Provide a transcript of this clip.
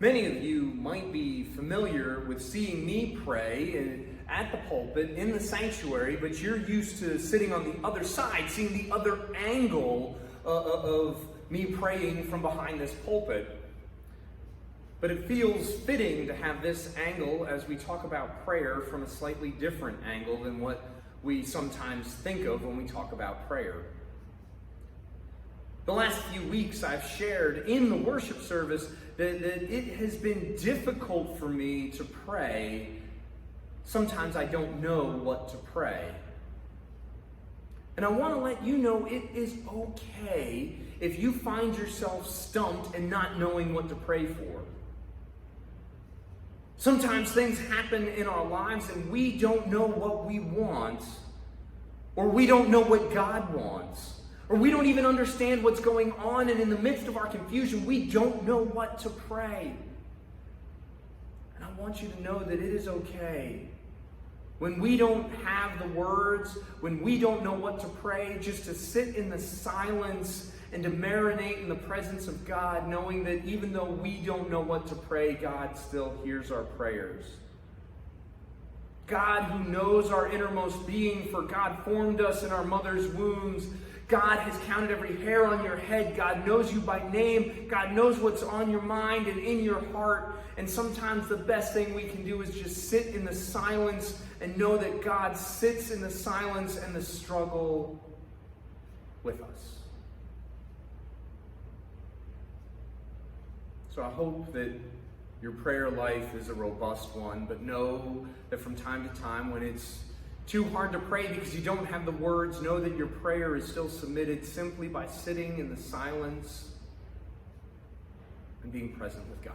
Many of you might be familiar with seeing me pray at the pulpit in the sanctuary, but you're used to sitting on the other side, seeing the other angle of me praying from behind this pulpit. But it feels fitting to have this angle as we talk about prayer from a slightly different angle than what we sometimes think of when we talk about prayer. The last few weeks I've shared in the worship service that it has been difficult for me to pray. Sometimes I don't know what to pray. And I want to let you know it is okay if you find yourself stumped and not knowing what to pray for. Sometimes things happen in our lives and we don't know what we want, or we don't know what God wants. Or we don't even understand what's going on, and in the midst of our confusion, we don't know what to pray. And I want you to know that it is okay. When we don't have the words, when we don't know what to pray, just to sit in the silence and to marinate in the presence of God, knowing that even though we don't know what to pray, God still hears our prayers. God, who knows our innermost being, for God formed us in our mother's wombs. God has counted every hair on your head. God knows you by name. God knows what's on your mind and in your heart. And sometimes the best thing we can do is just sit in the silence and know that God sits in the silence and the struggle with us. So I hope that your prayer life is a robust one, but know that from time to time when it's too hard to pray because you don't have the words, know that your prayer is still submitted simply by sitting in the silence and being present with God.